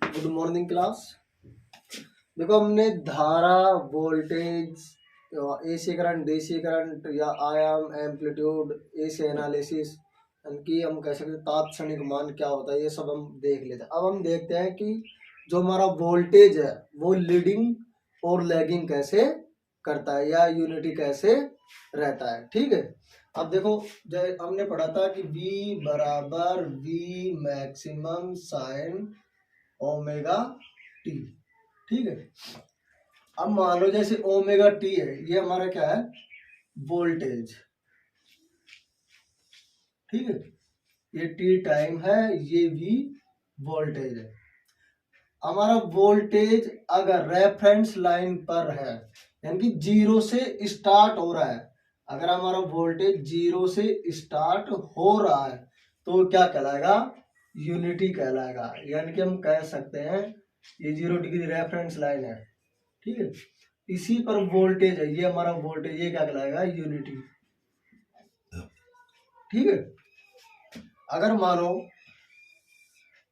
Good morning class. देखो हमने धारा, voltage, AC current, DC current या आयाम, एम्पलीट्यूड, एसी एनालिसिस, कि हम कह सकते तात्क्षणिक मान क्या होता है, ये सब हम देख लेते हैं। अब हम देखते हैं कि जो हमारा वोल्टेज है वो लीडिंग और लैगिंग कैसे करता है या यूनिटी कैसे रहता है। ठीक है, अब देखो जब हमने पढ़ा था कि V बराबर V maximum sine omega T. ठीक है, अब मान लो जैसे ओमेगा टी है, ये हमारा क्या है, वोल्टेज। ठीक है, ये टी टाइम है, ये भी वोल्टेज है। हमारा वोल्टेज अगर रेफरेंस लाइन पर है, यानी कि जीरो से स्टार्ट हो रहा है, अगर हमारा वोल्टेज जीरो से स्टार्ट हो रहा है तो क्या कहलाएगा, यूनिटी कहलाएगा। यानी कि हम कह सकते हैं ये 0 डिग्री रेफरेंस लाइन है। ठीक है, इसी पर वोल्टेज है, ये हमारा वोल्टेज, ये क्या कहलाएगा, यूनिटी। ठीक है, अगर मानो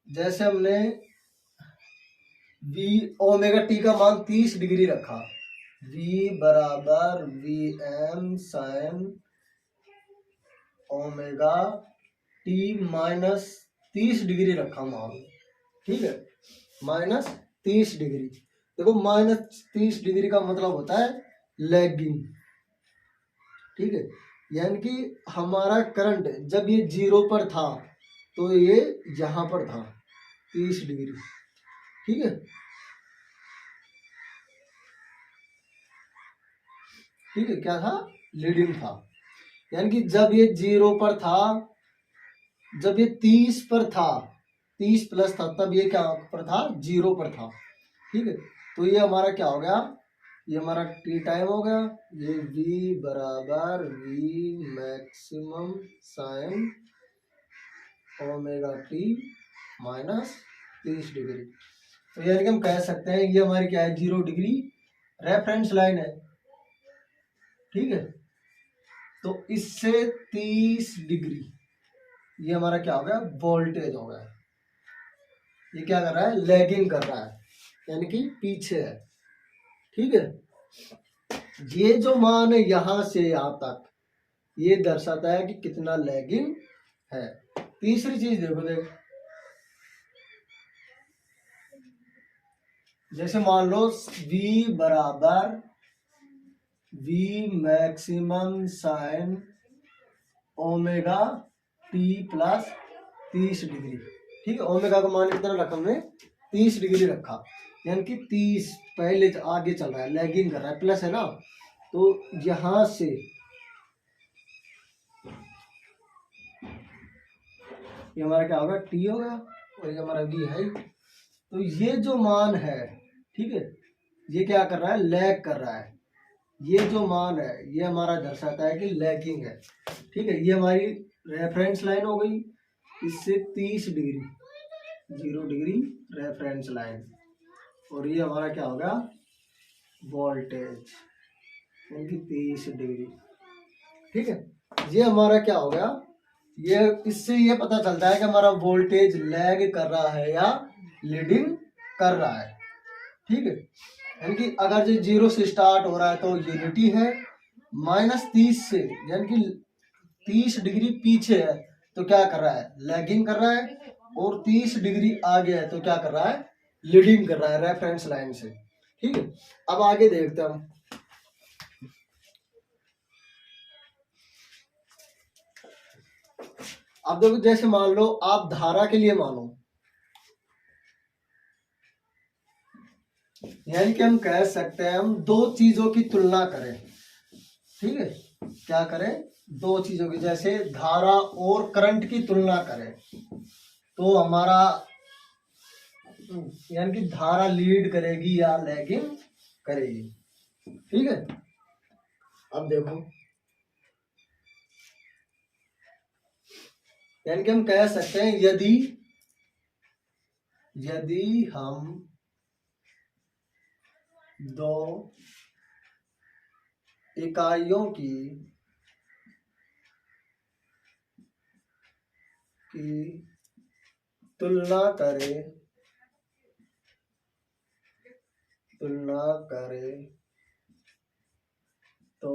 जैसे हमने V ओमेगा टी का मान 30 डिग्री रखा, V बराबर VM sine omega T minus 30 degree रखा मान। ठीक है, माइनस 30 डिग्री। देखो माइनस 30 डिग्री का मतलब होता है लैगिंग। ठीक है, यानी कि हमारा करंट जब ये जीरो पर था तो ये यहां पर था 30 डिग्री। ठीक है, ठीक है, क्या था, लीडिंग था। यानी कि जब ये जीरो पर था, जब ये 30 पर था, 30 प्लस था, तब ये क्या पर था, जीरो पर था। ठीक है, तो ये हमारा क्या हो गया, ये हमारा टी टाइम हो गया। ये V बराबर V maximum sine omega T minus 30 degree. तो यानी कि हम कह सकते हैं ये हमारी क्या है, 0 डिग्री रेफरेंस लाइन है। ठीक है, तो इससे 30 डिग्री ये हमारा क्या हो गया, वोल्टेज हो गया। ये क्या कर रहा है, लैगिंग कर रहा है, यानी कि पीछे है। ठीक है, ये जो मान है यहां से यहां तक, ये दर्शाता है कि कितना लैगिंग है। तीसरी चीज देखो, जैसे मान लो V बराबर V maximum sine omega T plus 30 degree. ठीक है, ओमेगा का मान कितना रखा हमने, 30 डिग्री रखा, यानी कि 30 पहले आगे चल रहा है, लैगिंग कर रहा है, प्लस है ना, तो यहां से ये हमारा क्या होगा, टी होगा, और ये हमारा वी है। तो ये जो मान है, ठीक है, ये क्या कर रहा है, लैग कर रहा है। ये जो मान है ये हमारा दर्शाता है कि लैगिंग है। ठीक है, ये हमारी रेफरेंस लाइन हो गई, इससे 30 डिग्री, 0 डिग्री रेफरेंस लाइन, और ये हमारा क्या होगा, वोल्टेज, यानी कि 30 डिग्री। ठीक है, ये हमारा क्या हो गया, ये इससे ये पता चलता है कि हमारा वोल्टेज लैग कर रहा है या लीडिंग कर रहा है। ठीक है, यानी कि अगर जो जीरो से स्टार्ट हो रहा है तो यूनिटी है, माइनस 30 से यानी कि 30 डिग्री पीछे है तो क्या कर रहा है, लैगिंग कर रहा है, और 30 डिग्री आगे है तो क्या कर रहा है, लीडिंग कर रहा है रेफरेंस लाइन से। ठीक है, अब आगे देखते हैं हम। अब देखो जैसे मान लो आप धारा के लिए मानो, यानी कि हम कह सकते हैं हम दो चीजों की तुलना करें। ठीक है, क्या करें, दो चीजों की, जैसे धारा और करंट की तुलना करें तो हमारा यानी कि धारा लीड करेगी या लैगिंग करेगी। ठीक है, अब देखो, यानी कि हम कह सकते हैं यदि यदि हम दो इकाइयों की तुलना करे तो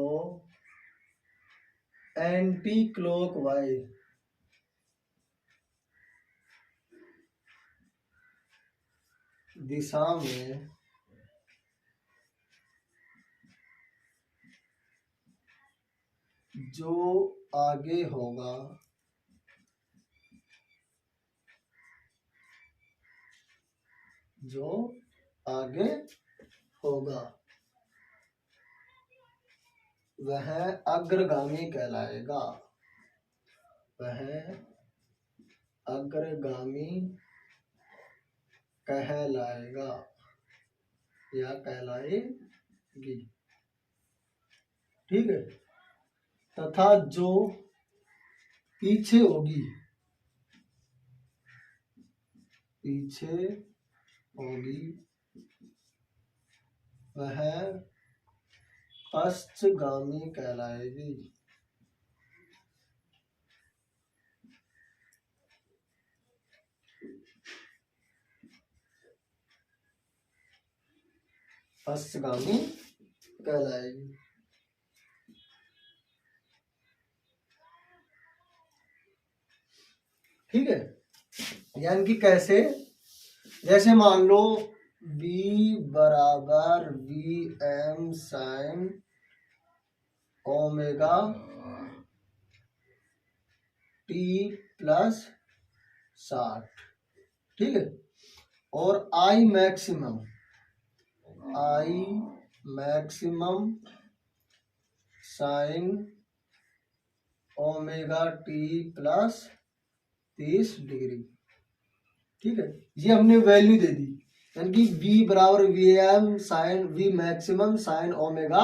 एंटी क्लॉकवाइज दिशा में जो आगे होगा वह अग्रगामी कहलाएगा। या कहलाएगी। ठीक है। तथा जो पीछे होगी वह पश्चगामी कहलाएगी। ठीक है। यानी कि कैसे, जैसे मान लो v बराबर Vm sine omega t plus 60। ठीक है। और I maximum sine omega t plus 30 degree. ठीक है। ये हमने वैल्यू दे दी, यानी कि v बराबर v maximum sine omega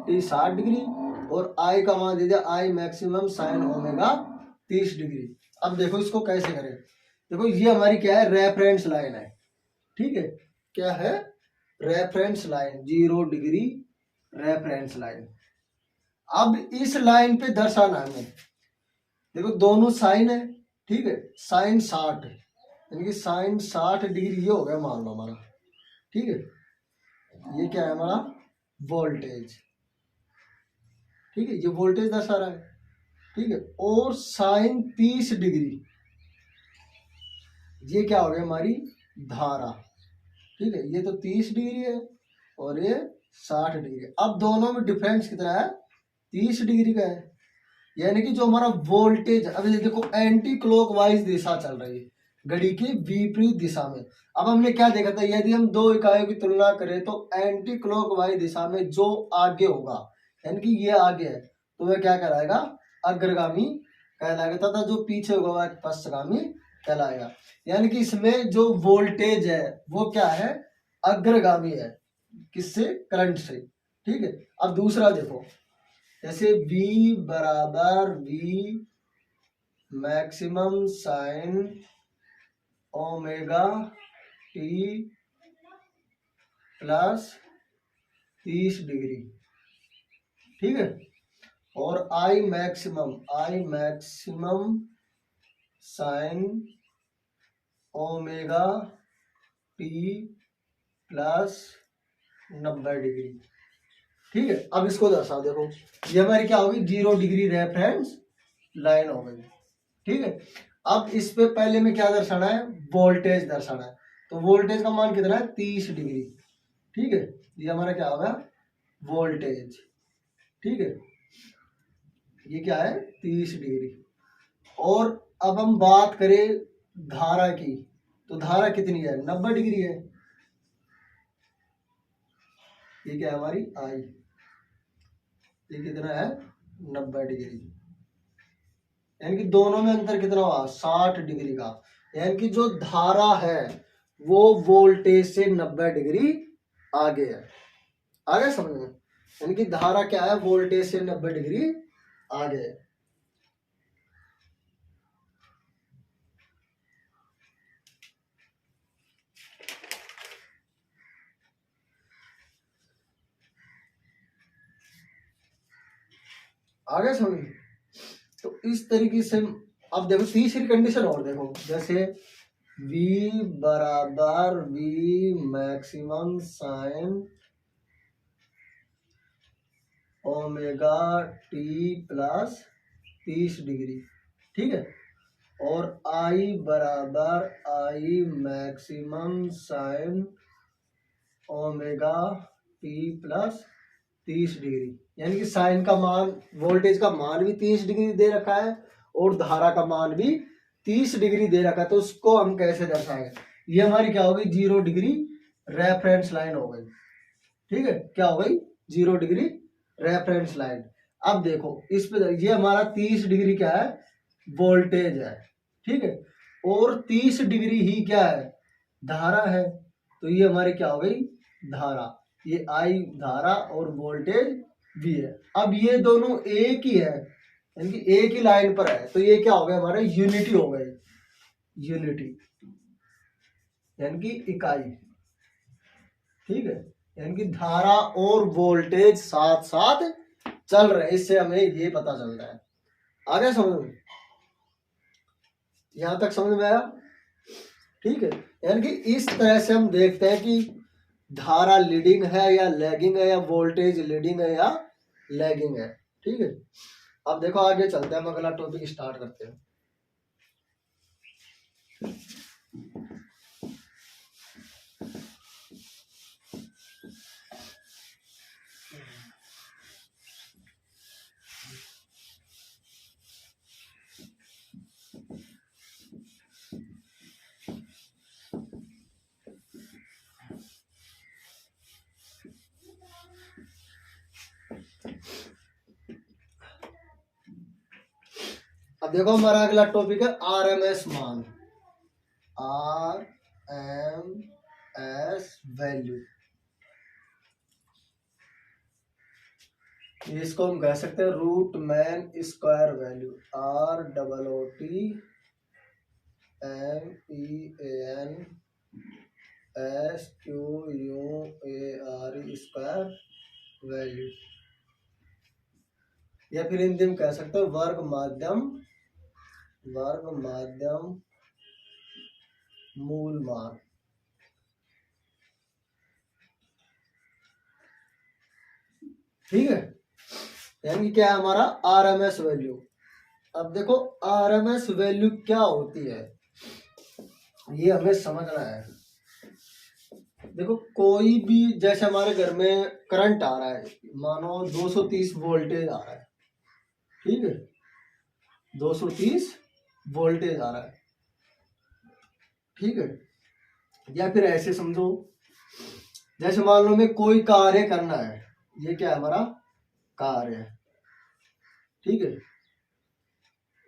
t 60 degree और I का मान दे दिया I maximum sine omega 30 degree. अब देखो इसको कैसे करें। देखो ये हमारी क्या है, रेफरेंस लाइन है। ठीक है। क्या है, reference line, 0 degree reference line. अब इस लाइन पे दर्शाना है हमें। देखो दोनों साइन है। ठीक है। साइन 60 है, यानी कि साइन 60 डिग्री ये हो गया मान लो हमारा। ठीक है। ये क्या है हमारा, वोल्टेज। ठीक है। ये वोल्टेज दर्शा रहा है। ठीक है। और साइन 30 डिग्री ये क्या हो गया, हमारी धारा। ठीक है। ये तो 30 डिग्री है और ये 60 डिग्री। अब दोनों में डिफरेंस कितना है, 30 डिग्री का है। यानी कि जो हमारा वोल्टेज, अब ये देखो एंटी क्लॉकवाइज दिशा चल रही है, घड़ी की विपरीत दिशा में। अब हमने क्या देखा था, यदि हम दो इकाइयों की तुलना करें तो एंटी क्लॉकवाइज दिशा में जो आगे होगा, यानी कि ये आगे है, तो वह क्या कहलाएगा, अग्रगामी कहलाएगा। तथा जो पीछे होगा वह पश्चगामी कहलाएगा। यानी कि इसमें जो वोल्टेज है वो क्या है, अग्रगामी है। किससे, करंट से। ठीक है। अब दूसरा देखो, जैसे V बराबर V maximum sine omega t plus 30 degree. ठीक है। और I maximum sine omega t plus 90 degree. ठीक है। अब इसको दर्शाओ। देखो ये हमारी क्या होगी, 0 डिग्री रेफरेंस लाइन हो गई। ठीक है। अब इस पे पहले में क्या दर्शाना है, वोल्टेज दर्शाना है। तो वोल्टेज का मान कितना है, 30 डिग्री। ठीक है। ये हमारा क्या होगा, वोल्टेज। ठीक है। ये क्या है, 30 डिग्री। और अब हम बात करें धारा की, तो धारा कितनी है, 90 डिग्री है। ये क्या है हमारी I, ये कितना है, 90 डिग्री। यानी कि दोनों में अंतर कितना हुआ, 60 डिग्री का। यानी कि जो धारा है वो वोल्टेज से 90 डिग्री आगे है। आगे समझ में, यानी कि धारा क्या है, वोल्टेज से 90 डिग्री आगे है। आगे समझ में। तो इस तरीके से अब देखो तीसरी कंडीशन और देखो, जैसे V बराबर V maximum sine omega T plus 30 degree, ठीक है। और I बराबर I maximum sine omega T plus 30 degree, यानी कि साइन का मान, वोल्टेज का मान भी 30 डिग्री दे रखा है और धारा का मान भी 30 डिग्री दे रखा है। तो उसको हम कैसे दर्शाएंगे? ये हमारी क्या हो गई? 0 डिग्री रेफरेंस लाइन हो गई, ठीक है। क्या हो गई? 0 डिग्री रेफरेंस लाइन। अब देखो इस पे, ये हमारा 30 डिग्री क्या है? वोल्टेज है, ठीक है। और 30 डिग्री ही क्या है? धारा है। तो ये हमारी क्या हो गई? धारा। ये आई धारा और वोल्टेज वी है। अब ये दोनों एक ही है, यानी कि एक ही लाइन पर है। तो ये क्या हो गया? हमारे यूनिटी हो गए, यूनिटी यानी कि इकाई, ठीक है। यानी कि धारा और वोल्टेज साथ साथ चल रहे हैं। इससे हमें ये पता चलता है। आगे समझ में? यहां तक समझ में आया? ठीक है। यानी कि इस तरह से हम देखते हैं कि धारा लीडिंग है या लैगिंग है, या वोल्टेज लीडिंग है या लैगिंग है, ठीक है। अब देखो आगे चलते हैं, हम अगला टॉपिक स्टार्ट करते हैं। अब देखो हमारा अगला टॉपिक है आरएमएस मान, आरएमएस वैल्यू। इसको हम कह सकते हैं root mean square value, ROOTMEAN square value, या फिर हिंदी में कह सकते हैं वर्ग माध्यम मूल मान, ठीक है। यानी क्या है हमारा आरएमएस वैल्यू। अब देखो आरएमएस वैल्यू क्या होती है, ये हमें समझना है। देखो कोई भी, जैसे हमारे घर में करंट आ रहा है, मानो 230 वोल्टेज आ रहा है, ठीक है, 230 वोल्टेज आ रहा है, ठीक है। या फिर ऐसे समझो, जैसे मान लो हमें कोई कार्य करना है, ये क्या है? हमारा कार्य है, ठीक है।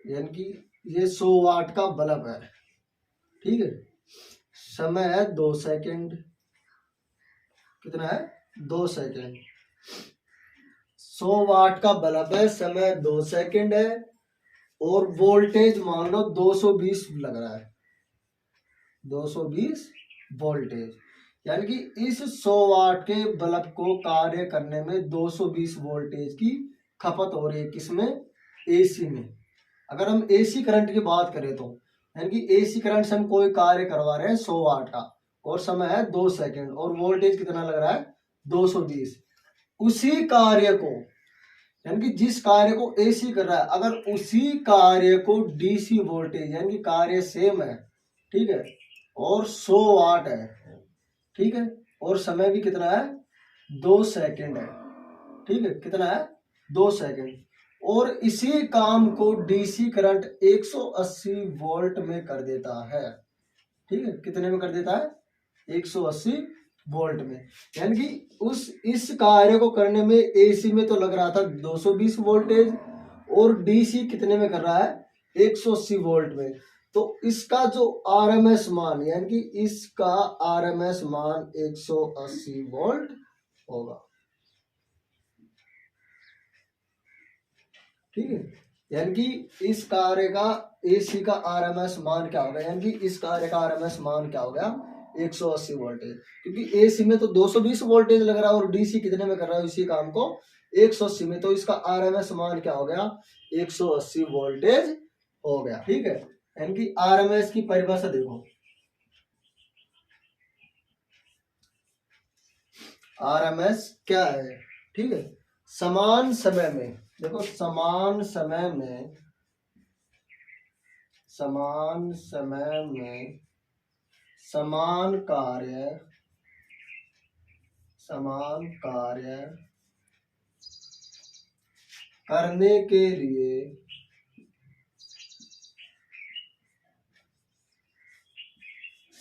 यानी कि ये 100 वाट का बल्ब है, ठीक है। समय है 2 सेकंड, कितना है? 2 सेकंड। 100 वाट का बल्ब है, समय 2 सेकंड है, और वोल्टेज मान लो 220 लग रहा है, 220 वोल्टेज। यानी कि इस 100 वाट के बल्ब को कार्य करने में 220 वोल्टेज की खपत हो रही है। किसमें? एसी में। अगर हम एसी करंट की बात करें तो, यानी कि एसी करंट से हम कोई कार्य करवा रहे हैं 100 वाट का, और समय है 2 सेकंड, और वोल्टेज कितना लग रहा है? 220। उसी कार्य को, यानी कि जिस कार्य को एसी कर रहा है, अगर उसी कार्य को डीसी वोल्टेज, यानी कि कार्य सेम है, ठीक है, और 100 वाट है, ठीक है, और समय भी कितना है? 2 सेकंड है, ठीक है। कितना है? 2 सेकंड। और इसी काम को डीसी करंट 180 वोल्ट में कर देता है, ठीक है। कितने में कर देता है? 180 वोल्ट में। यानी कि इस कार्य को करने में एसी में तो लग रहा था 220 वोल्टेज, और डीसी कितने में कर रहा है? 180 वोल्ट में। तो इसका जो आरएमएस मान, यानी कि इसका आरएमएस मान 180 वोल्ट होगा, ठीक है। यानी कि इस कार्य का एसी का आरएमएस मान क्या होगा? यानी कि इस कार्य का आरएमएस मान क्या हो गया? 180 वोल्टेज, क्योंकि एसी में तो 220 वोल्टेज लग रहा है, और डीसी कितने में कर रहा है इसी काम को? 180 में। तो इसका आरएमएस मान क्या हो गया? 180 वोल्टेज हो गया, ठीक है। यानी कि आरएमएस की परिभाषा देखो, RMS क्या है, ठीक है। समान समय में, देखो समान समय में समान कार्य करने के लिए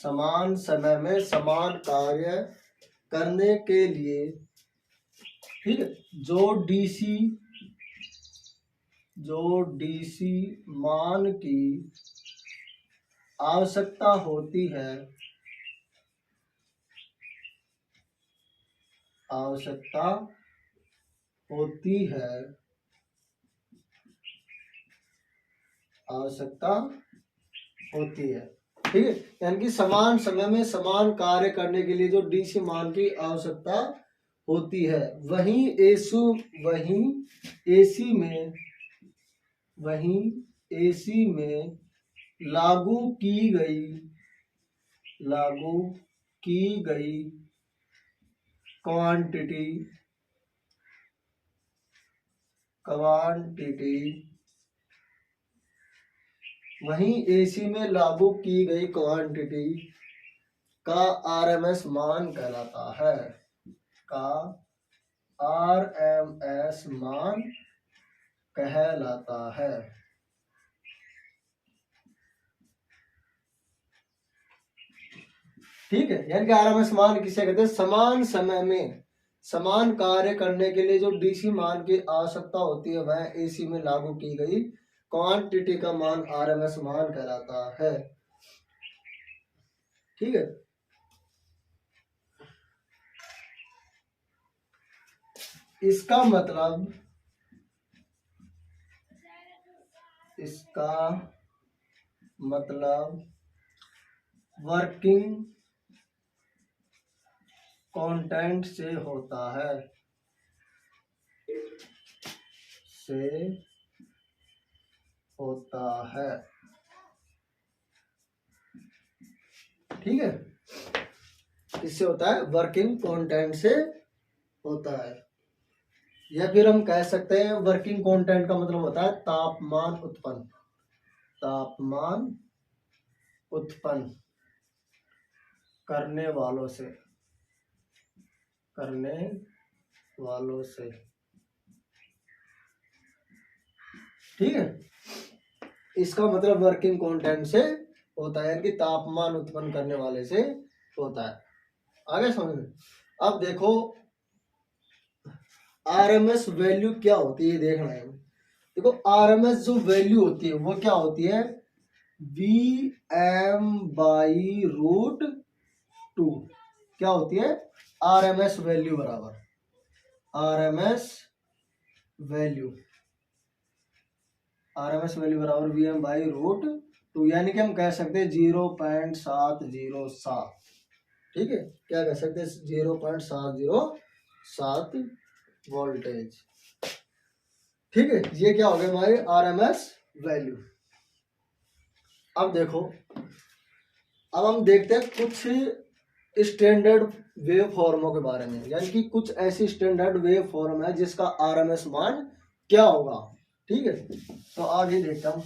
समान समय में समान कार्य करने के लिए, ठीक है, जो डीसी मान की आवश्यकता होती है, ठीक है। यानी कि समान समय में समान कार्य करने के लिए जो डीसी मान की आवश्यकता होती है, वहीं एसी में लागू की गई क्वांटिटी का RMS मान कहलाता है, ठीक है। यानी कि RMS मान किसे कहते हैं, समान समय में समान कार्य करने के लिए जो डीसी मान की आवश्यकता होती है, वह एसी में लागू की गई क्वांटिटी का मान RMS मान कहलाता है, ठीक है। इसका मतलब वर्किंग कंटेंट से होता है, ठीक है। इससे होता है, वर्किंग कंटेंट से होता है, या फिर हम कह सकते हैं वर्किंग कंटेंट का मतलब होता है तापमान उत्पन्न करने वालों से, ठीक है। इसका मतलब वर्किंग कंटेंट से होता है, यानी कि तापमान उत्पन्न करने वाले से होता है। आगे समझ में। अब देखो RMS वैल्यू क्या होती है, देखना है। देखो RMS जो वैल्यू होती है वो क्या होती है, Vm/√2 क्या होती है, RMS वैल्यू बराबर Vm/√2, यानी कि हम कह सकते हैं 0.707, ठीक है। क्या कह सकते हैं, 0.707 वोल्टेज, ठीक है। ये क्या हो गया हमारे RMS वैल्यू। अब देखो, अब हम देखते हैं कुछ स्टैंडर्ड वेव फॉर्मों के बारे में, यानी कि कुछ ऐसी स्टैंडर्ड वेव फॉर्म है जिसका RMS मान क्या होगा, ठीक है। तो आगे देखता हूं।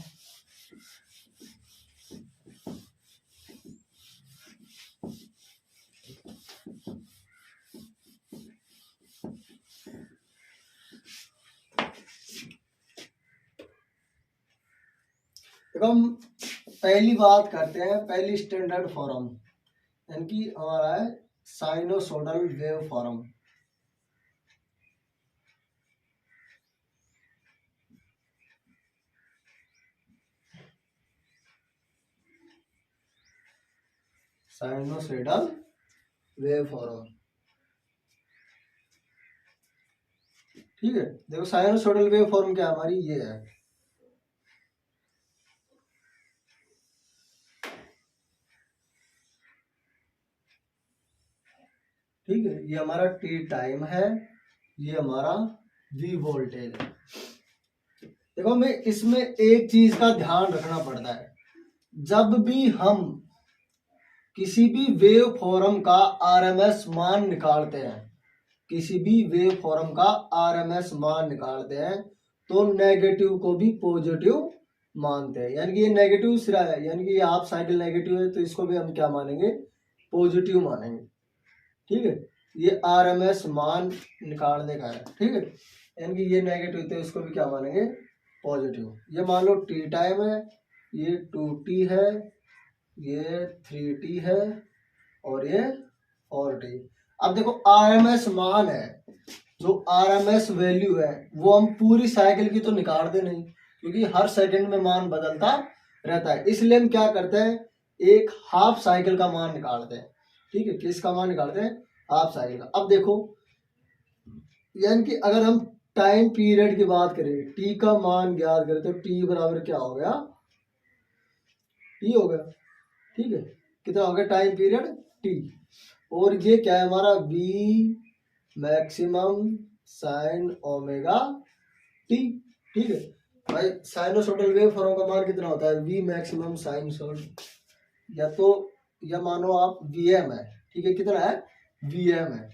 देखो हम पहली बात करते हैं, पहली स्टैंडर्ड फॉर्म, यानी कि हमारा है sinusoidal wave form. Sinusoidal wave form, ठीक है। देखो साइनोसोडल वेव फॉर्म क्या हमारी ये है, ठीक है। ये हमारा T टाइम है, ये हमारा V वोल्टेज है। देखो हमें इसमें एक चीज का ध्यान रखना पड़ता है, जब भी हम किसी भी वेव फॉर्म का RMS मान निकालते हैं, किसी भी वेव फॉर्म का आरएमएस मान निकालते हैं तो नेगेटिव को भी पॉजिटिव मानते हैं, यानी कि ये नेगेटिव सिरा है, यानी कि ये हाफ साइकिल नेगेटिव है तो इसको भी हम क्या मानेंगे, पॉजिटिव मानेंगे। ठीक है, ये आरएमएस मान निकालने का है। ठीक है, यानी कि ये नेगेटिव तो इसको भी क्या मानेंगे, पॉजिटिव। ये मान लो टी टाइम है, ये 2t है, ये 3t है और ये 4t। अब देखो आरएमएस मान है, जो आरएमएस वैल्यू है वो हम पूरी साइकिल की तो निकालते नहीं, क्योंकि हर सेकंड में मान बदलता रहता है। इसलिए हम क्या करते हैं, एक हाफ साइकिल का मान निकालते हैं। ठीक है, किसका मान निकालते हैं, हाफ साइकिल का। अब देखो, यानी कि अगर हम टाइम पीरियड की बात करें, टी का मान ज्ञात करें तो टी बराबर क्या हो गया, टी हो गया। ठीक है, कितना हो गया टाइम पीरियड, टी। और ये क्या है हमारा, we maximum sine omega T. ठीक है भाई, साइनोसॉइडल वेव फॉर्म का मान कितना होता है, वी मैक्सिमम साइनसॉइड, या मानो आप वीएम है। ठीक है, कितना है, वीएम है।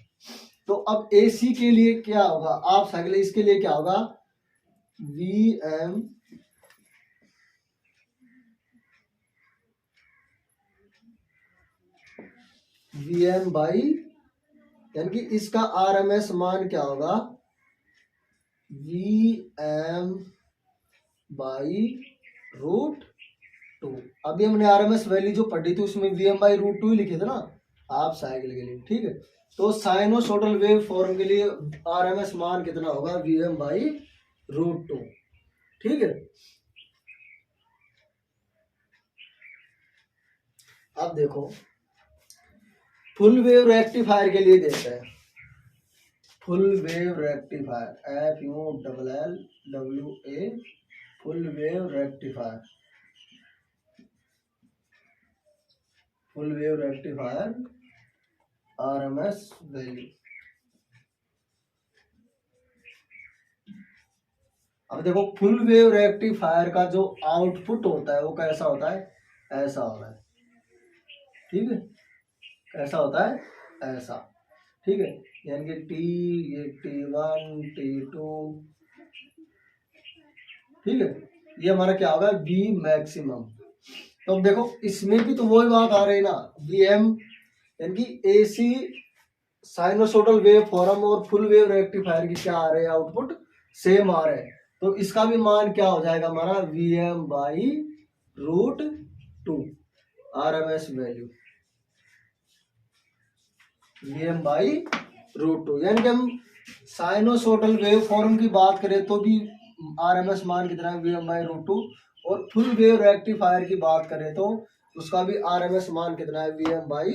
तो अब एसी के लिए क्या होगा, आप साइकिल, इसके लिए क्या होगा, वीएम बाई, यानी कि इसका आरएमएस मान क्या होगा, वीएम बाई रूट 2। अभी हमने आरएमएस वैल्यू जो पढ़ी थी उसमें वीएम बाई रूट 2 ही लिखे थे ना, हाफ साइकिल के लिए। ठीक है, तो साइनोसॉइडल वेव फॉर्म के लिए आरएमएस मान कितना होगा, वीएम बाई रूट 2। ठीक है, अब देखो फुल वेव रेक्टिफायर के लिए देखते हैं। Full wave rectifier, FULLWA, full wave rectifier, full wave rectifier RMS value. अब देखो फुल वेव रेक्टिफायर का जो आउटपुट होता है वो कैसा होता है, ऐसा होता है। ठीक है, कैसा होता है, ऐसा। ठीक है, यानी कि टी, ये T1 T2। ठीक है, ये हमारा क्या होगा, बी मैक्सिमम। तो देखो इसमें भी तो वही बात आ रही है ना, वीएम, यानी कि एसी साइनोसॉइडल वेव फॉर्म और फुल वेव रेक्टिफायर की क्या आ रहे हैं, आउटपुट सेम आ रहे हैं। तो इसका भी मान क्या हो जाएगा हमारा, VM by root 2 RMS value, VM by root 2। यानी कि हम साइनोसॉइडल वेव फॉर्म की बात करें तो भी आरएमएस मान कितना है, वीएम बाई रूट 2। और फुल वेव रेक्टिफायर की बात करें तो उसका भी आरएमएस मान कितना है, वीएम बाई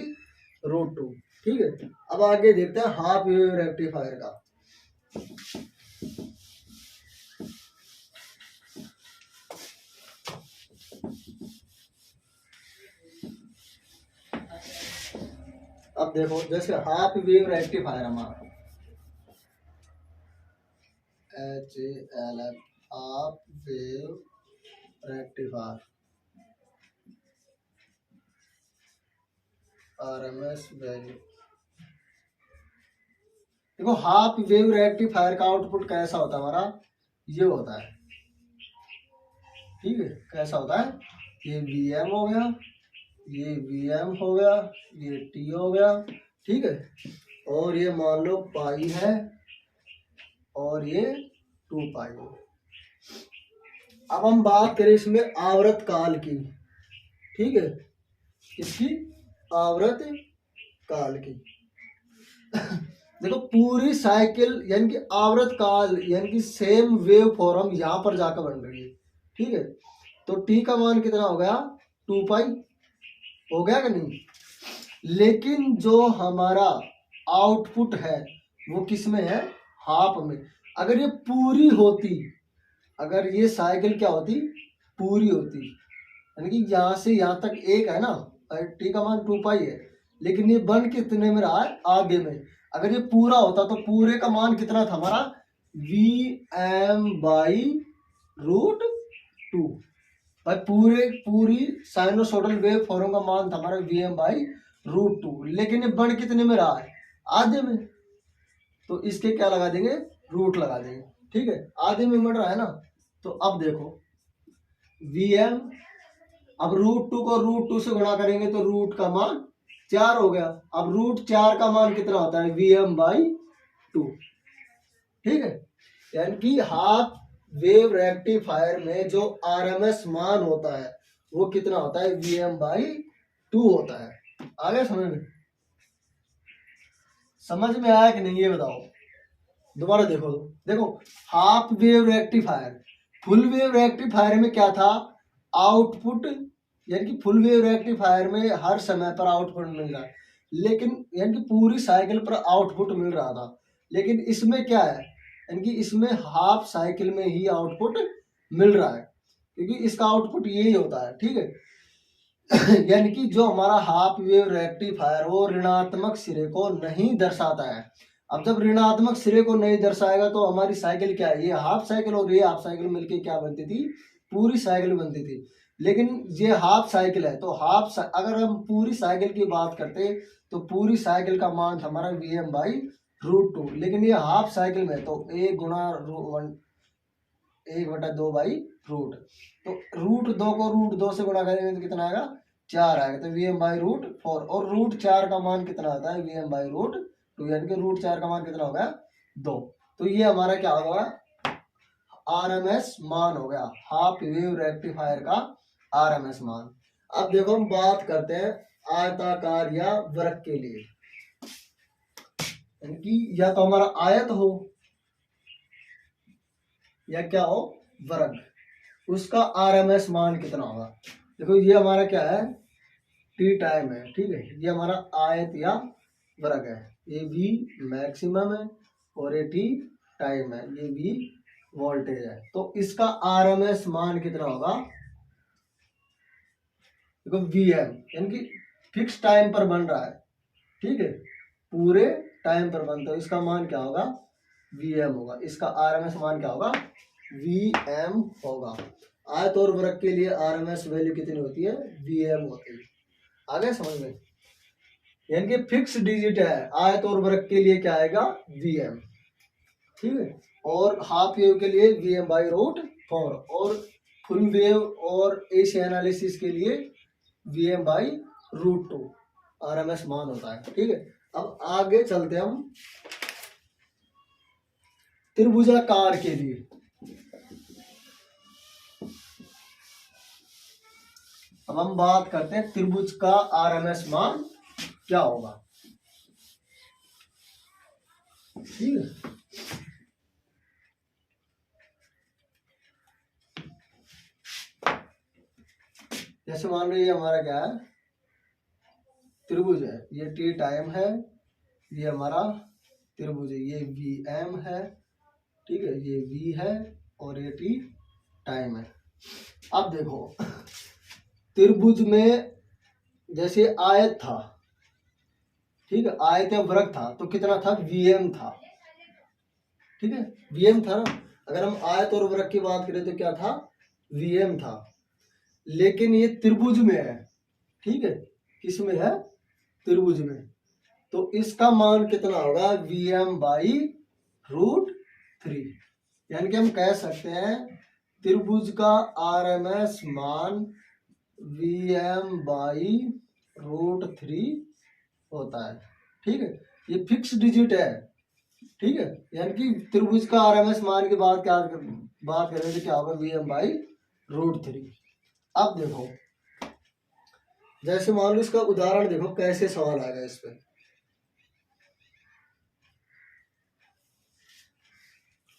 रूट 2। ठीक है, अब आगे देखते हैं हाफ वेव रेक्टिफायर का। अब देखो जैसे हाफ वेव रेक्टिफायर हमारा HALF, half wave rectifier RMS value. देखो हाफ वेव रेक्टिफायर का आउटपुट कैसा होता है हमारा, ये होता है। ठीक है, कैसा होता है, ये वीएम हो गया, ये वीएम हो गया, ये टी हो गया। ठीक है, और ये मान लो पाई है और ये 2 पाई है। अब हम बात करें इसमें आवर्त काल की। ठीक है, इसकी आवर्त काल की देखो पूरी साइकिल यानी कि आवर्त काल यानी कि सेम वेव फॉर्म यहां पर जाकर बन रही है। ठीक है, तो टी का मान कितना हो गया, 2 पाई हो गया कि नहीं। लेकिन जो हमारा आउटपुट है वो किस में है, हाफ में। अगर ये पूरी होती, अगर ये साइकिल क्या होती, पूरी होती, यानी कि यहाँ से यहाँ तक एक है ना, टी का मान 2 पाई है, लेकिन ये बन कितने में रहा है, आगे में। अगर ये पूरा होता तो पूरे का मान कितना था हमारा, वीएम बाई रूट 2। भाई पूरी साइनोसॉइडल वेव फॉर्म का मान था हमारा वीएम बाई रूट 2, लेकिन ये बन कितने में रहा है, आधे में। तो इसके क्या लगा देंगे, रूट लगा देंगे। ठीक है, आधे में मिल रहा है ना। तो अब देखो Vm, अब √2 को √2 से गुणा करेंगे तो रूट का मान 4 हो गया। अब √4 का मान कितना होता है, Vm/2। ठीक है, यानी कि हाफ वेव रेक्टिफायर में जो आरएमएस मान होता है वो कितना होता है, Vm/2 होता है। आ गया समझ में? समझ में आया कि नहीं ये बताओ। दोबारा देखो, देखो half wave rectifier, full wave rectifier में क्या था, आउटपुट, यानी कि फुल वेव रेक्टिफायर में हर समय पर आउटपुट मिल रहा है, लेकिन यानी कि पूरी साइकिल पर आउटपुट मिल रहा था। लेकिन इसमें क्या है, यानी कि इसमें हाफ साइकिल में ही आउटपुट मिल रहा है, क्योंकि इसका आउटपुट यही होता है। ठीक है, यानी कि जो हमारा हाफ वेव रेक्टिफायर वो ऋणात्मक सिरे को नहीं दर्शाता है। अब जब ऋणात्मक सिरे को नहीं दर्शाएगा तो हमारी साइकिल क्या है, ये हाफ साइकिल और ये हाफ साइकिल मिलके क्या बनती थी, पूरी साइकिल बनती थी। लेकिन ये हाफ साइकिल है, तो अगर हम पूरी साइकिल की बात करते तो पूरी साइकिल का मान था हमारा Vm/√2। लेकिन ये हाफ साइकिल में तो 1/2 तो √2 को √2 से गुणा करेंगे तो कितना आएगा, 4 आएगा। तो Vm/√4, और √4 का मान कितना आता है, Vm/√2, यानी कि √4 का मान कितना हो गया, 2। तो ये हमारा क्या होगा, आरएमएस मान हो गया, हाफ वेव रेक्टिफायर का आरएमएस मान। अब देखो हम बात करते हैं आयताकार या वृत्त के लिए, यानी कि या तो हमारा आयत हो या क्या हो, वर्ग, उसका आरएमएस मान कितना होगा। देखो ये हमारा क्या है, टी टाइम है। ठीक है, ये हमारा आयत या वर्ग है, ये V मैक्सिमम है और ये T टाइम है, ये V वोल्टेज है। तो इसका आरएमएस मान कितना होगा, देखो Vm, यानी कि फिक्स टाइम पर बन रहा है। ठीक है, पूरे टाइम पर बनता है, इसका मान क्या होगा, Vm होगा। इसका आरएमएस मान क्या होगा, Vm होगा। आयत और वृत्त के लिए आरएमएस वैल्यू कितनी होती है, Vm होती है। आगे समझ में, यानी कि फिक्स डिजिट है, आयत और वृत्त के लिए क्या आएगा, Vm। ठीक है, और हाफ वेव के लिए Vm/√4, और फुल वेव और एसी एनालिसिस के लिए Vm/√2 आरएमएस मान होता है। ठीक है, अब आगे चलते हम त्रिभुजाकार के लिए। अब हम बात करते हैं त्रिभुज का आरएमएस मान क्या होगा। ठीक है, जैसे मान लो ये हमारा क्या है, त्रिभुज है, ये टी टाइम है, ये हमारा त्रिभुज है, ये Vm है। ठीक है, ये V है और ये टी टाइम है। अब देखो त्रिभुज में जैसे आयत था, ठीक है, आयत या वृत्त था तो कितना था, Vm था। ठीक है, Vm था ना। अगर हम आयत और वृत्त की बात करें तो क्या था, Vm था। लेकिन ये त्रिभुज में है। ठीक है, किस में है, त्रिभुज में, तो इसका मान कितना होगा, Vm/√3। यानी कि हम कह सकते हैं त्रिभुज का आरएमएस मान Vm/√3 होता है। ठीक है, ये फिक्स डिजिट है। ठीक है, यानी कि त्रिभुज का आरएमएस मान के बाद क्या बात करें तो क्या होगा, Vm/√3। अब देखो जैसे मान लो इसका उदाहरण देखो कैसे सवाल आएगा इस पे।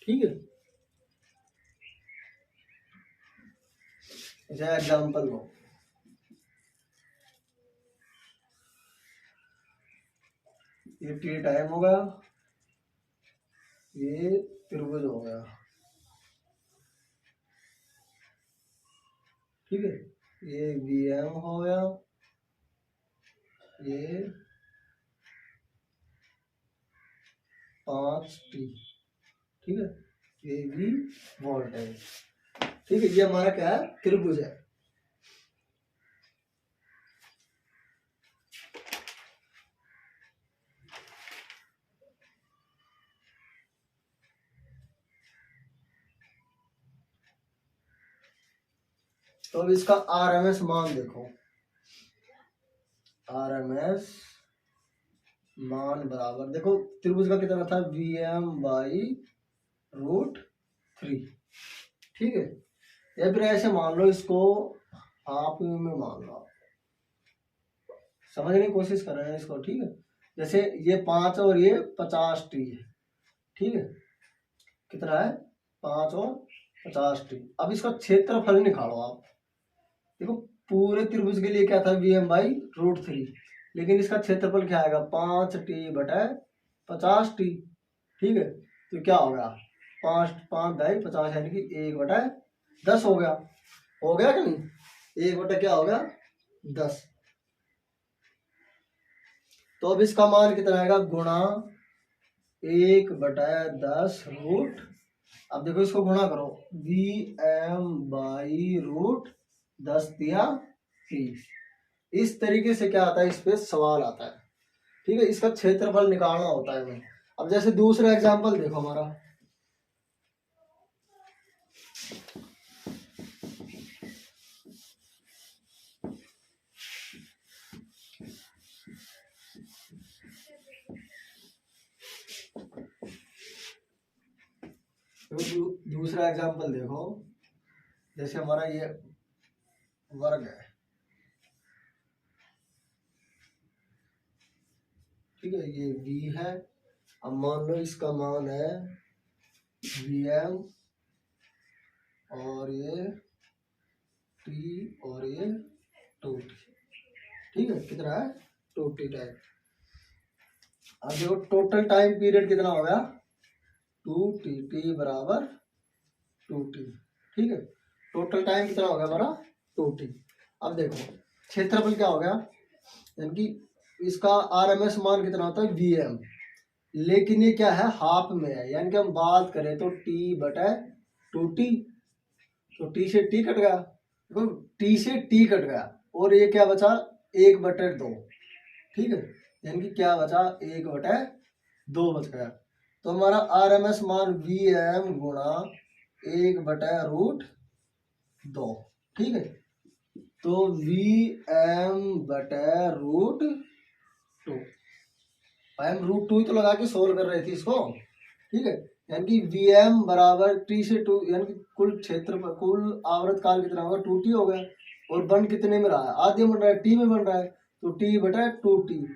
ठीक है, जैसे एग्जाम्पल लो, ये टी टाइम होगा, ये त्रिभुज हो गया। ठीक है, ये Vm हो गया, ये 5T। ठीक है, ये भी वोल्ट है। ठीक है, ये हमारा क्या है, त्रिभुज है। तो अब इसका RMS मान देखो, RMS मान बराबर देखो त्रिभुज का कितना था, Vm/√3। ठीक है, या फिर ऐसे मान लो इसको हाफ में मान लो, समझने की कोशिश कर रहे हैं इसको। ठीक है, जैसे ये 5 और ये 50t है। ठीक है, कितना है, 5 और 50t। अब इसका क्षेत्रफल निकालो आप। देखो पूरे त्रिभुज के लिए क्या था, Vm/√3, लेकिन इसका क्षेत्रफल क्या आएगा, 5t/50t। ठीक है, तो क्या होगा, 5×5=50 यानी कि 1/10 हो गया। हो गया कि नहीं, 1 क्या हो गया, 10। तो अब इसका मान कितना आएगा, गुणा 1/10 अब देखो इसको गुणा करो, Vm/√10 इस तरीके से क्या आता है, इस पे सवाल आता है। ठीक है, इसका क्षेत्रफल निकालना होता है हमें। अब जैसे दूसरा एग्जांपल देखो हमारा, दूसरा एग्जांपल देखो, जैसे हमारा ये वर्ग है। ठीक है, ये v है। अब मान लो इसका मान है Vm और ये t और ये 2t। ठीक है, कितना है, 2t टाइम। अब देखो टोटल टाइम पीरियड कितना हो गया, 2t, t बराबर 2t। ठीक है, टोटल टाइम कितना हो गया हमारा, 2t। अब देखो क्षेत्रफल क्या हो गया, यानी कि इसका RMS मान कितना होता है, Vm, लेकिन ये क्या है, हाफ में है। यानी कि हम बात करें तो t/2t, तो t से t कट गया, देखो t से t कट गया, और ये क्या बचा, 1/2। ठीक है, यानी कि क्या बचा, 1/2 बच गया। तो हमारा RMS मान Vm गुणा 1/√2। ठीक है, तो Vm/√2, Vm√2 ही तो लगा के सोल्व कर रहे थे इसको। ठीक है, यानी कि Vm बराबर t से 2, यानी कि कुल क्षेत्र पर कुल आवर्त काल कितना होगा, 2t हो गया। और बन कितने में रहा है, आधे बन रहा है, t में बन रहा है, तो t/2t।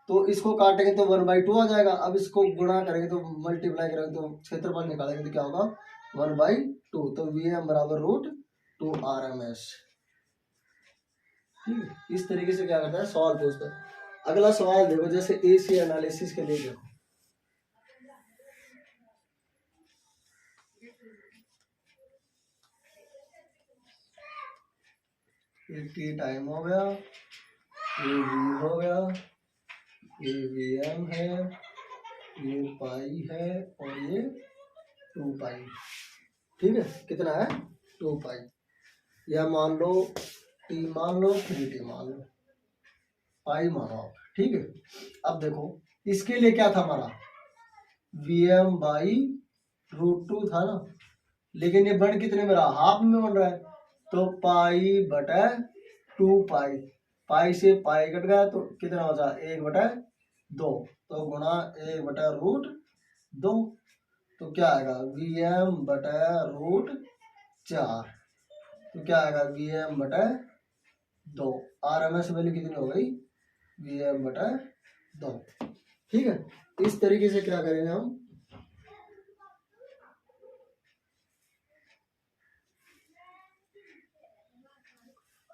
तो इसको काटेंगे तो 1/2 आ जाएगा। अब इसको गुणा करेंगे तो मल्टीप्लाई करेंगे तो क्षेत्रफल निकालेंगे तो क्या होगा, 1/2। तो Vm बराबर √2 RMS। ठीक है, इस तरीके से क्या करता है, सवाल पूछता है। अगला सवाल देखो, जैसे AC एनालिसिस के लिए देखो, ये t टाइम हो गया, ये v हो गया, ये Vm है, ये पाई है, और ये 2 पाई। ठीक है, कितना है, 2 पाई। या मान लो t मान लो, 3t मान लो, पाई मानो आप। ठीक है, अब देखो इसके लिए क्या था हमारा, Vm/√2 था ना, लेकिन ये बन कितने में रहा, हाफ में बन रहा है, तो पाई/2 पाई, पाई से पाई कट गया तो कितना बचा, 1/2। तो गुणा 1/√2, तो क्या आएगा, Vm/√4। तो क्या आएगा, Vm/2। RMS वैल्यू कितनी हो गई, Vm/2। ठीक है, इस तरीके से क्या करेंगे हम,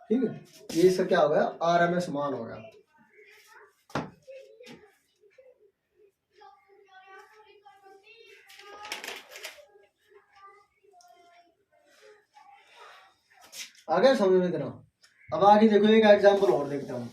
ठीक है, ये इसका क्या हो गया, RMS मान हो गया। आ गया समझ में तेरा। अब आगे देखो एक एग्जांपल और देखते हैं हम।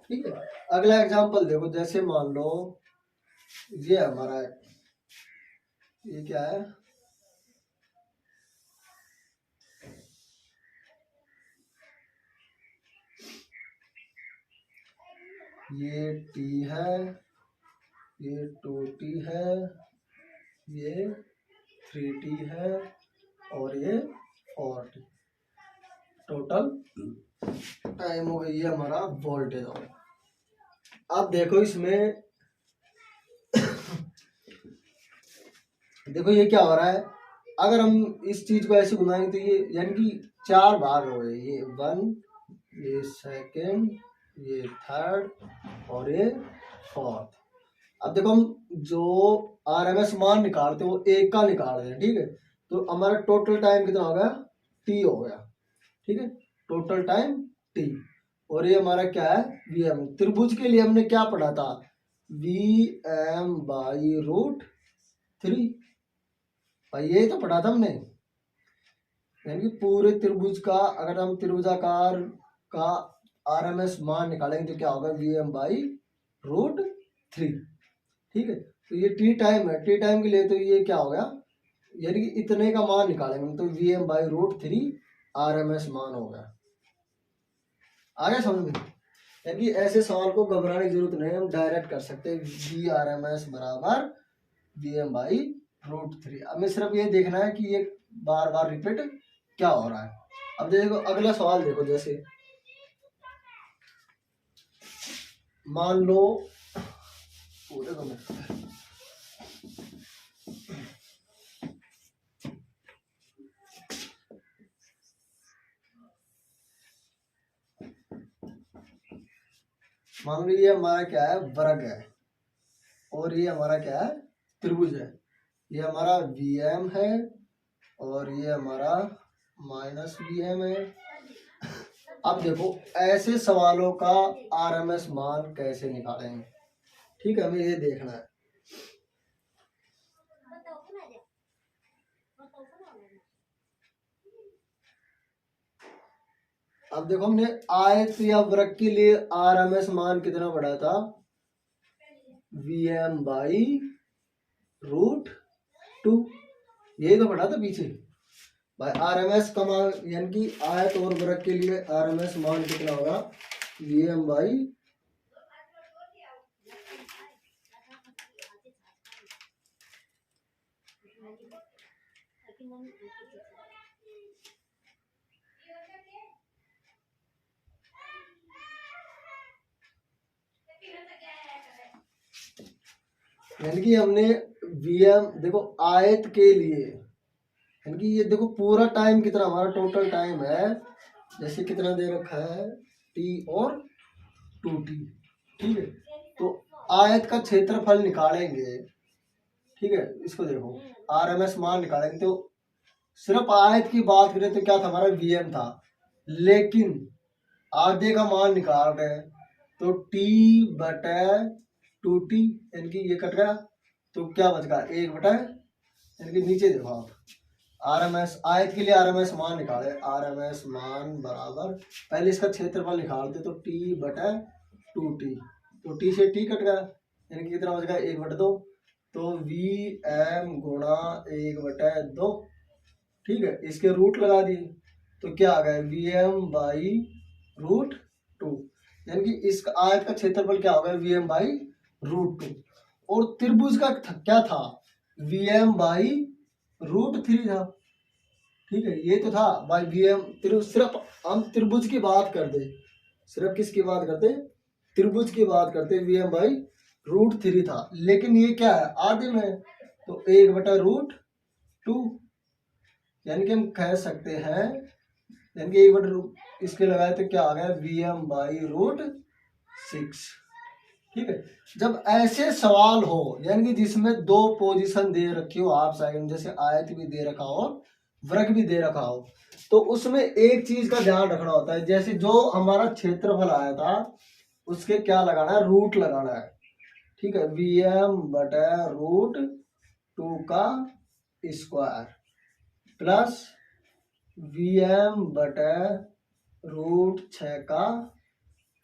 ठीक है, अगला एग्जांपल देखो, जैसे मान लो ये हमारा, ये क्या है, ये टी है, ये 2t है, ये 3t है और ये 4t। टोटल टाइम हो गई है हमारा वोल्टेज। और अब देखो इसमें देखो ये क्या हो रहा है, अगर हम इस चीज को ऐसे घुमाएंगे तो ये यानी कि 4 भाग हो गए, ये 1, ये सेकंड, ये थर्ड और ये फोर्थ। अब देखो हम जो आरएमएस मान निकालते हैं वो एक का निकाल रहे हैं, ठीक है। तो हमारा टोटल टाइम कितना हो गया, टी हो गया, ठीक है, टोटल टाइम टी। और ये हमारा क्या है, वीएम। त्रिभुज के लिए हमने क्या पढ़ा था, वीएम बाई रूट 3, भाई यही तो पढ़ा था हमने। यानी कि पूरे त्रिभुज का अगर हम त्रिभुजाकार का आरएमएस मान निकालेंगे तो क्या होगा, वीएम बाई रूट 3, ठीक है। तो ये टी टाइम है, टी टाइम के लिए तो ये क्या हो गया, यानी कि इतने का मान निकालेंगे तो वीएम बाई रूट 3 आरएमएस मान हो गया। आ गया समझ में। यानी कि ऐसे सवाल को घबराने की जरूरत नहीं, हम डायरेक्ट कर सकते हैं, वी आर एम एस बराबर वीएम बाई रूट 3। अब हमें सिर्फ ये देखना है कि ये बार बार रिपीट क्या हो रहा है। अब देखो अगला सवाल देखो, जैसे मान लो पूरे को मान लो ये हमारा क्या है, वर्ग है, और ये हमारा क्या है, त्रिभुज है। ये हमारा वीएम है और ये हमारा माइनस वीएम है। अब देखो ऐसे सवालों का आरएमएस मान कैसे निकालेंगे, ठीक है, हमें ये देखना है। अब देखो हमने आयत या वृत्त के लिए आरएमएस मान कितना पढ़ा था, वीएम बाई रूट 2, यही तो पढ़ा था पीछे भाई। आरएमएस का मान यानी कि आयत और वृत्त के लिए आरएमएस मान कितना होगा, वीएम बाई यानी कि हमने वीएम देखो आयत के लिए, यानी कि ये देखो पूरा टाइम कितना हमारा टोटल टाइम है, जैसे कितना दे रखा है, टी और 2t, ठीक है। तो आयत का क्षेत्रफल निकालेंगे, ठीक है, इसको देखो आरएमएस मान निकालेंगे तो सिर्फ आयत की बात करें तो क्या था, हमारा वीएम था, लेकिन आधे का मान निकाल रहे हैं तो टी बटे 2t, यानी कि ये कट गया तो क्या बच गया, 1 बटे, यानी कि नीचे देखो आप आरएमएस आयत के लिए आरएमएस मान निकाले, आरएमएस मान बराबर पहले इसका क्षेत्रफल निकालते तो टी बटे 2t, तो टी से टी कट गया, यानी कि कितना बच गया, 1/2, तो वी एम गुणा 1/2, ठीक है। इसके रूट लगा दिए तो क्या आ गया, वी एम बाई रूट 2, यानी कि इस आयत का क्षेत्रफल क्या हो गया, वी एम बाई रूट 2। और त्रिभुज का क्या था, वी एम बाई रूट 3 था, ठीक है, ये तो था भाई वी एम। सिर्फ हम त्रिभुज की बात करते, सिर्फ किसकी बात करते, त्रिभुज की बात करते, वी एम बाई रूट 3 था, लेकिन ये क्या है, आधे में, तो 1/√2, यानी कि हम कह सकते हैं, यानी कि 1/रूट इसके लगाए तो क्या आ गया, वी एम बाई रूट 6, ठीक है। जब ऐसे सवाल हो यानी कि जिसमें 2 पोजीशन दे रखी हो हाफ साइड, जैसे आयत भी दे रखा हो वर्ग भी दे रखा हो, तो उसमें एक चीज का ध्यान रखना होता है, जैसे जो हमारा क्षेत्रफल आया था उसके क्या लगाना है, रूट लगाना है, ठीक है, वी एम बटे रूट 2 का स्क्वायर प्लस वी एम बटे रूट 6 का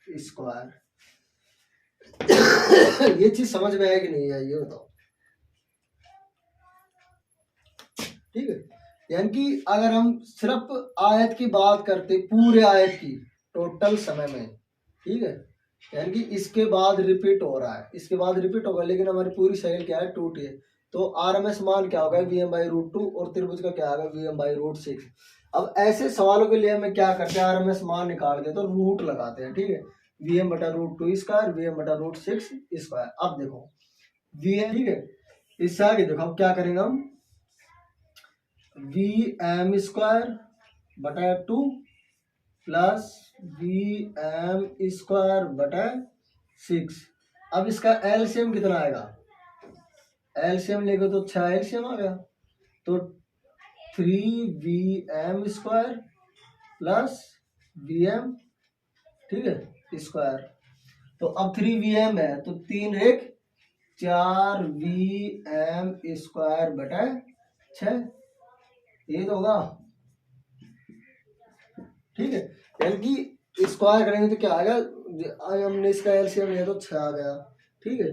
स्क्वायर। ये चीज समझ में आया कि नहीं आई, ये बताओ, ठीक है। यानी कि अगर हम सिर्फ आयत की बात करते, पूरे आयत की टोटल समय में, ठीक है, यानी कि इसके बाद रिपीट हो रहा है, इसके बाद रिपीट होगा, लेकिन हमारी पूरी साइकिल क्या है 2t है। तो आरएमएस मान क्या होगा Vm/√2 और त्रिभुज का क्या होगा Vm/√6। अब ऐसे सवालों के लिए हमें क्या करते हैं, आरएमएस मान निकाल के तो रूट लगाते हैं, ठीक है। Vm/√2 square Vm/√6 square. अब देखो Vm, ठीक है, इससे आगे देखो अब क्या करेंगे हम, Vm स्क्वायर बटा 2 प्लस Vm स्क्वायर बटा 6। अब इसका एलसीएम कितना आएगा, एलसीएम लेंगे तो 6 एलसीएम आ गया, तो 3Vm स्क्वायर प्लस Vm, ठीक है, स्क्वायर। तो अब 3Vm है तो 3 1 4Vm स्क्वायर बटा 6, ये तो होगा, ठीक है। यानी कि स्क्वायर करेंगे तो क्या आएगा, हमने इसका एलसीएम लिया तो 6 आ गया, ठीक है।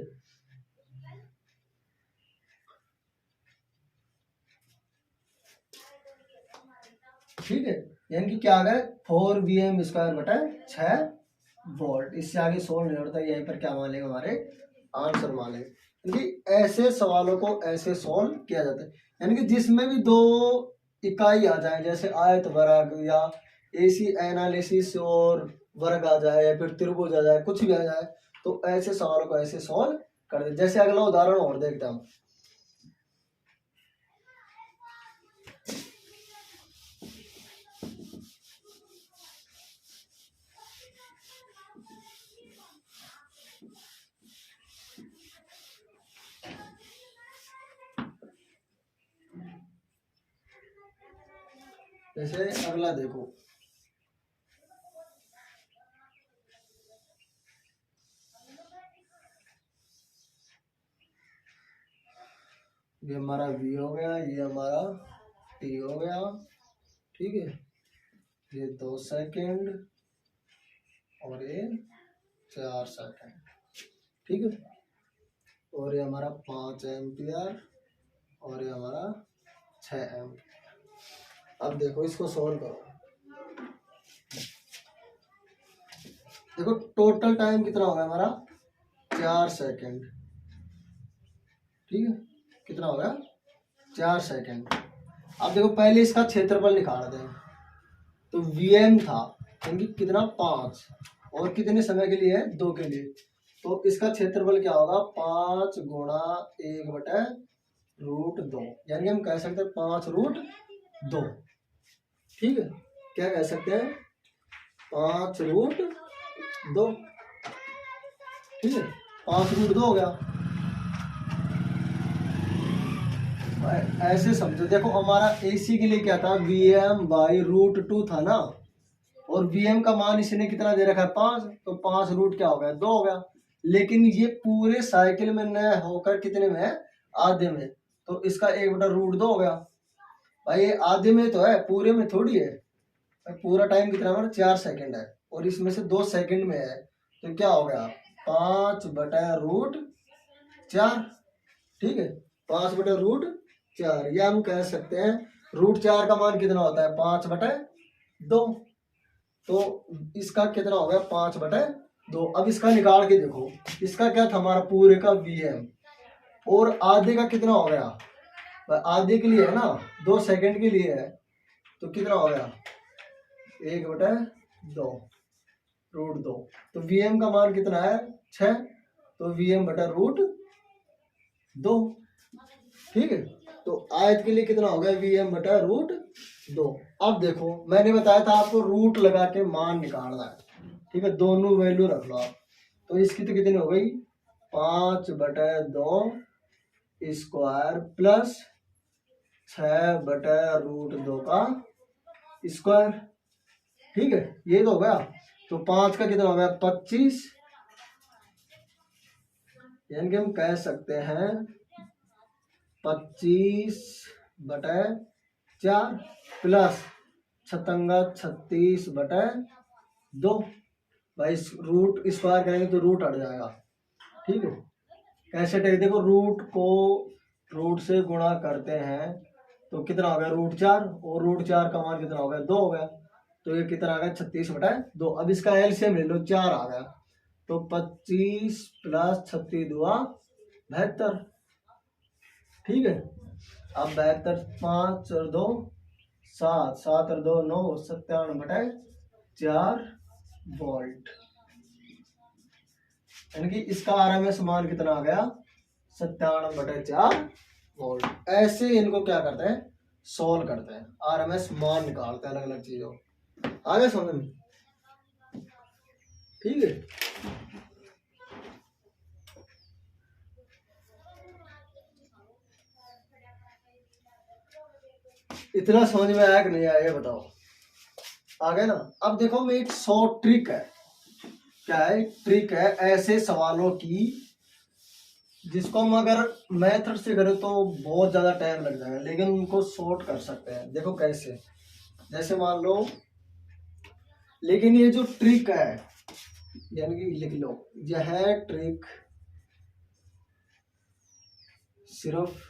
ठीक है, यानी कि क्या आ गया 4Vm स्क्वायर बटा 6 वोल्ट। इससे आगे सोल्व नहीं होता, यहीं पर क्या मान लेंगे, हमारे आंसर मान लेंगे। क्योंकि ऐसे सवालों को ऐसे सोल्व किया जाता है, यानी कि जिसमें भी दो इकाई आ जाए, जैसे आयत वर्ग या एसी एनालिसिस और वर्ग आ जाए या फिर त्रिभुज आ जाए, कुछ भी आ जाए, तो ऐसे सवालों को ऐसे सोल्व कर दे। जैसे अगला उदाहरण और देखते हैं हम, जैसे अगला देखो, ये हमारा V हो गया, ये हमारा T हो गया, ठीक है, ये 2 सेकेंड और ये 4 सेकेंड, ठीक है, और ये हमारा 5 एम्पियर और ये हमारा 6 एम्पियर। अब देखो इसको सोल्व करो, देखो टोटल टाइम कितना होगा हमारा 4 सेकेंड, ठीक है, कितना होगा 4 सेकेंड। अब देखो पहले इसका क्षेत्रफल निकाल दें, तो Vm था यानी कि कितना 5 और कितने समय के लिए है 2 के लिए, तो इसका क्षेत्रफल क्या होगा 5 गुणा 1/√2, यानी हम कह सकते हैं 5√2, ठीक है, क्या कह सकते हैं 5√2, ठीक है, 5√2 हो गया। ऐसे समझो, देखो हमारा AC के लिए क्या था Vm/√2 था ना, और Vm का मान इसने कितना दे रखा है 5, तो 5 रूट क्या हो गया 2 हो गया, लेकिन ये पूरे साइकिल में न होकर कितने में है आधे में, तो इसका 1/√2 हो गया। भाई ये आधे में तो है, पूरे में थोड़ी है, पूरा टाइम कितना हमारा 4 सेकेंड है और इसमें से 2 सेकेंड में है, तो क्या हो गया 5/√4, ठीक है, 5/√4। या हम कह सकते हैं √4 का मान कितना होता है 5/2, तो इसका कितना हो गया 5/2। अब इसका निकाल के देखो, इसका क्या था हमारा पूरे का Vm और आधे का कितना हो गया, आधे के लिए है ना 2 सेकेंड के लिए है, तो कितना हो गया 1/2√2, तो Vm का मान कितना है 6, तो Vm/√2, ठीक है। तो आयत के लिए कितना हो गया Vm/√2। अब देखो मैंने बताया था आपको रूट लगा के मान निकालना है, ठीक है, दोनों वैल्यू रख लो आप, तो इसकी तो कितनी हो गई 5/2 स्क्वायर प्लस 6/√2 का स्क्वायर, ठीक है, ये तो हो गया। तो 5 का कितना हो गया 25, यानी कि हम कह सकते हैं 25/4 प्लस 36/2। भाई रूट स्क्वायर करेंगे तो रूट हट जाएगा, ठीक है, कैसे टेक देखो रूट को रूट से गुणा करते हैं तो कितना हो गया √4 और √4 का मान कितना हो गया 2 हो गया, तो ये कितना आ गया 36/2। अब इसका एलसीएम ले लो 4 आ गया, तो 25 प्लस 36 दुआ 72, ठीक है। अब 72 5 और 2 7, 7 और 2 9, 97/4 वोल्ट। यानी कि इसका आरएमएस मान कितना आ गया, 97/4 वोल्ट। ऐसे इनको क्या करते हैं, सोल्व करते हैं, आरएमएस मान निकालते हैं अलग अलग चीजों। आगे समझ में, ठीक है। इतना समझ में आया कि नहीं आया, ये बताओ। आगे ना, अब देखो मैं एक 100 ट्रिक है, क्या है, ट्रिक है ऐसे सवालों की जिसको हम अगर मेथड से करें तो बहुत ज्यादा टाइम लग जाएगा, लेकिन उनको शॉर्ट कर सकते हैं। देखो कैसे, जैसे मान लो, लेकिन ये जो ट्रिक है, यानी कि लिख लो, यह ट्रिक सिर्फ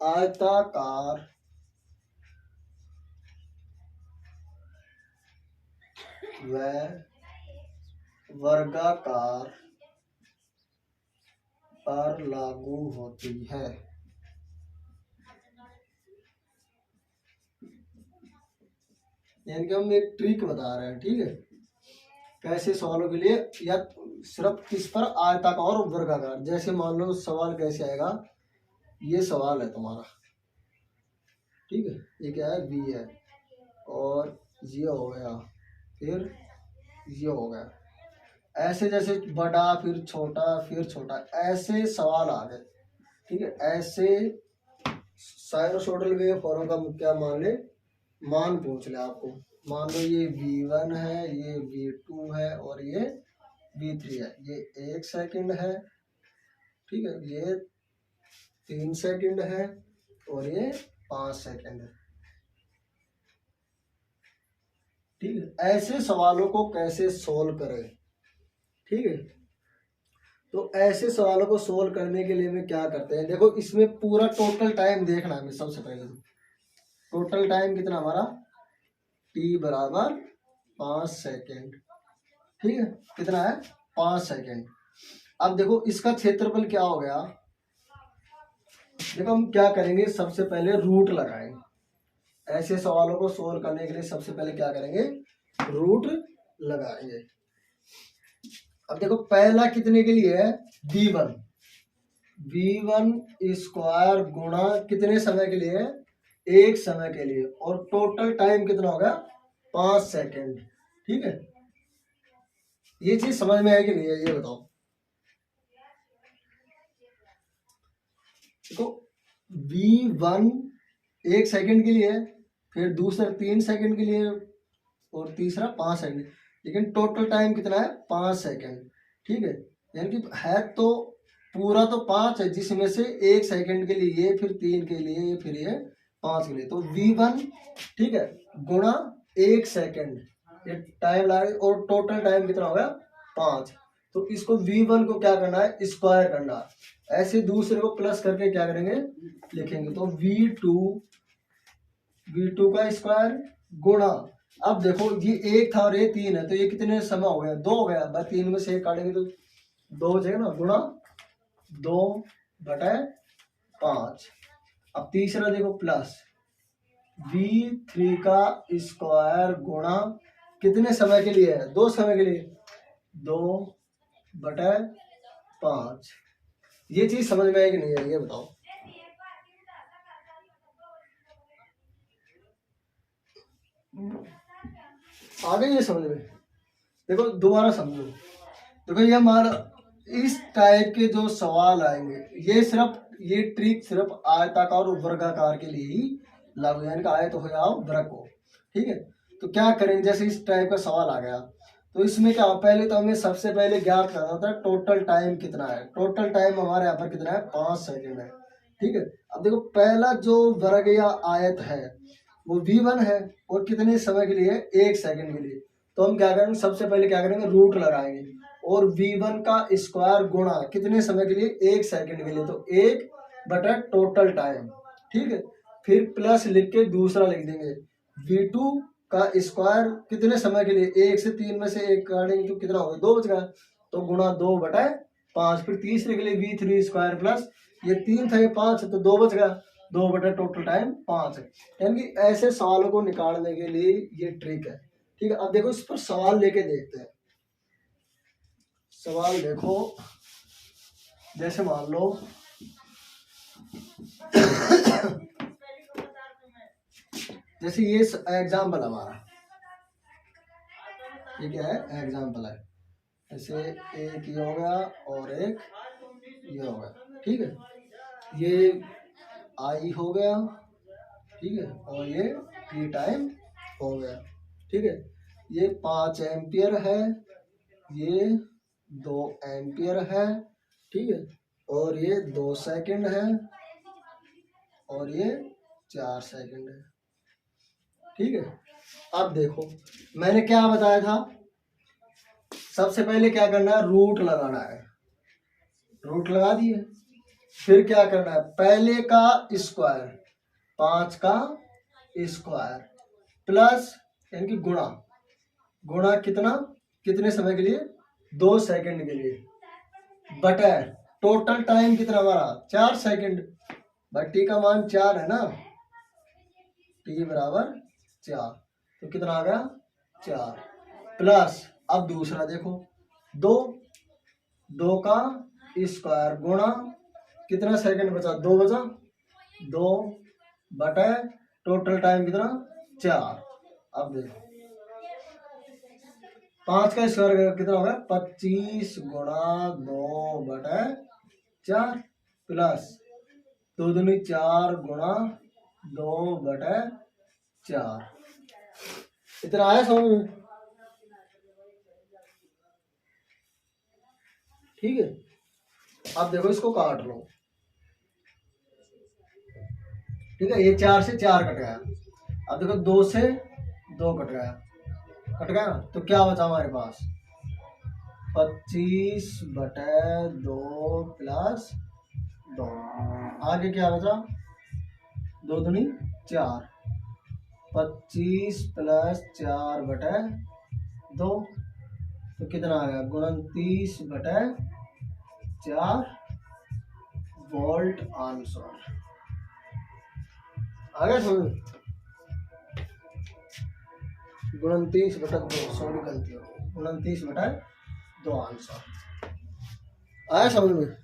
आयताकार व वर्गाकार पर लागू होती है। यानी कि हम एक ट्रिक बता रहे हैं, ठीक है, कैसे सवालों के लिए, या सिर्फ किस पर, आयताकार और वर्गाकार। जैसे मान लो सवाल कैसे आएगा, ये सवाल है तुम्हारा, ठीक है, ये क्या है, बी है, और ये हो गया, फिर ये हो गया, ऐसे जैसे बड़ा फिर छोटा फिर छोटा, ऐसे सवाल आ गए, ठीक है। ऐसे साइनसोइडल वेवफॉर्म का क्या मान ले, मान पूछ ले आपको। मान लो ये V1 है, ये V2 है, और ये V3 है। ये 1 सेकंड है, ठीक है, ये 3 सेकंड है, और ये 5 सेकंड है, ठीक है। ऐसे सवालों को कैसे सोल्व करें, ठीक है। तो ऐसे सवालों को सोल्व करने के लिए में क्या करते हैं, देखो इसमें पूरा टोटल टाइम देखना है हमें। सबसे पहले टोटल टाइम कितना हमारा, t बराबर 5 सेकेंड, ठीक है, कितना है, 5 सेकेंड। अब देखो इसका क्षेत्रफल क्या हो गया, देखो हम क्या करेंगे, सबसे पहले रूट लगाएंगे। ऐसे सवालों को सोल्व करने के लिए सबसे पहले क्या करेंगे, रूट लगाएंगे। अब देखो पहला कितने के लिए है, v1 स्क्वायर गुणा कितने समय के लिए है, 1 समय के लिए, और टोटल टाइम कितना हो गया, 5 सेकेंड, ठीक है। ये चीज समझ में आएगी नहीं है, ये बताओ। देखो v1 1 सेकेंड के लिए है, फिर दूसरा 3 सेकेंड के लिए, और तीसरा 5 सेकेंड, लेकिन टोटल टाइम कितना है, 5 सेकेंड, ठीक है। यानी कि है तो पूरा तो 5 है, जिसमें से 1 सेकेंड के लिए ये, फिर 3 के लिए, फिर ये 5 के लिए, तो v1, ठीक है, गुणा 1 सेकेंड, ये टाइम लगा, और टोटल टाइम कितना होगा, 5। तो इसको v1 को क्या करना है, स्क्वायर करना है। ऐसे दूसरे को प्लस करके क्या करेंगे, लिखेंगे। तो v2 का स्क्वायर गुणा, अब देखो ये 1 था और ये 3 है, तो ये कितने समय हो गया, 2 हो गया, बस 3 में से 1 काटेंगे तो 2 हो जाएगा ना, गुणा 2/5। अब तीसरा देखो प्लस v3 का स्क्वायर गुणा कितने समय के लिए है, 2 समय के लिए, 2/5। ये चीज समझ में आएगी नहीं है, ये बताओ। आ गई ये समझ में, देखो दोबारा समझो। देखो ये हमारा इस टाइप के जो सवाल आएंगे, ये ट्रिक सिर्फ आयताकार और वर्गाकार के लिए ही लागू, यानी कि आयत हो या वर्ग हो, ठीक है। तो क्या करेंगे, जैसे इस टाइप का सवाल आ गया, तो इसमें क्या, पहले तो हमें सबसे पहले ज्ञात करना होता है टोटल टाइम कितना है। टोटल टाइम हमारे यहाँ पर कितना है, 5 सेकेंड है, ठीक है। अब देखो पहला जो वर्ग या आयत है वो v1 है, और कितने समय के लिए, 1 सेकेंड के लिए। तो हम क्या करेंगे, सबसे पहले क्या करेंगे, रूट लगाएंगे, और v1 का स्क्वायर गुणा कितने समय के लिए, 1 सेकेंड के लिए, तो 1 टोटल टाइम, ठीक है। फिर प्लस लिख के दूसरा लिख देंगे v2 का स्क्वायर कितने समय के लिए, 1 से 3 में से 1 काटेंगे तो कितना होगा, 2 बचेगा, तो गुणा 2/5। फिर तीसरे के लिए v3 स्क्वायर प्लस ये 3 था, ये 5 है, तो 2 बच गया, 2 बटे टोटल टाइम 5 है। यानी कि ऐसे सवालों को निकालने के लिए ये ट्रिक है। ठीक है, अब देखो इस पर सवाल लेके देखते हैं। सवाल देखो, जैसे मान लो जैसे ये एग्जाम्पल हमारा, ये क्या है, एग्जाम्पल है। जैसे एक ये हो गया और एक ये हो गया। ठीक है, ये आई हो गया, ठीक है, और ये टी टाइम हो गया। ठीक है, ये 5 एम्पियर है, ये 2 एम्पियर है। ठीक है, और ये 2 सेकंड है, और ये 4 सेकंड है। ठीक है, अब देखो मैंने क्या बताया था, सबसे पहले क्या करना है, रूट लगाना है। रूट लगा दिए, फिर क्या करना है, पहले का स्क्वायर 5 का स्क्वायर प्लस यानी कि गुणा, गुणा कितना, कितने समय के लिए, 2 सेकंड के लिए, बटा टोटल टाइम कितना हमारा 4 सेकंड, बट टी का मान 4 है ना, टी बराबर 4, तो कितना आ गया 4 प्लस, अब दूसरा देखो 2 का स्क्वायर गुणा कितना सेकंड बचा, 2 बचा, 2 बटे टोटल टाइम कितना 4। अब देखो 5 का स्क्वायर कितना होगा, 25 गुणा 2 बटे 4 प्लस 2 दूनी 4 गुणा 2 बटे 4। इतना आया समझ में? ठीक है, अब देखो इसको काट लो। ठीक है, ये 4 से 4 कट गया, अब देखो 2 से 2 कट गया, कट गया, तो क्या बचा हमारे पास, 25 बटे 2 प्लस 2, आगे क्या बचा, 2 दूनी 4, 25 प्लस 4 बटे 2, तो कितना आ गया, 29 बटे 4 वोल्ट आंसर आ गया समझ, 29 बटा 2, सॉरी गलती हो, 29 बटा 2 आंसर आया समझ में?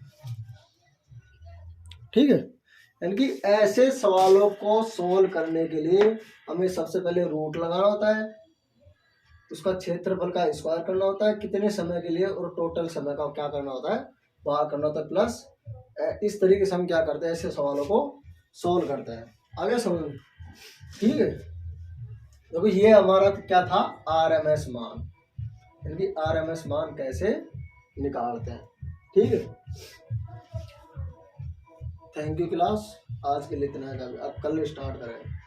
ठीक है, यानी कि ऐसे सवालों को सोल्व करने के लिए हमें सबसे पहले रूट लगाना होता है, उसका क्षेत्रफल का स्क्वायर करना होता है कितने समय के लिए, और टोटल समय का क्या करना होता है, वहां करना होता है, प्लस इस तरीके से हम क्या करते हैं, ऐसे सवालों को सोल्व करते हैं। आगे समझ में? ठीक है, देखो ये हमारा क्या था, आरएमएस मान, यानी कि आरएमएस मान कैसे निकालते हैं। ठीक है, थैंक यू क्लास, आज के लिए इतना है, अब कल स्टार्ट करें।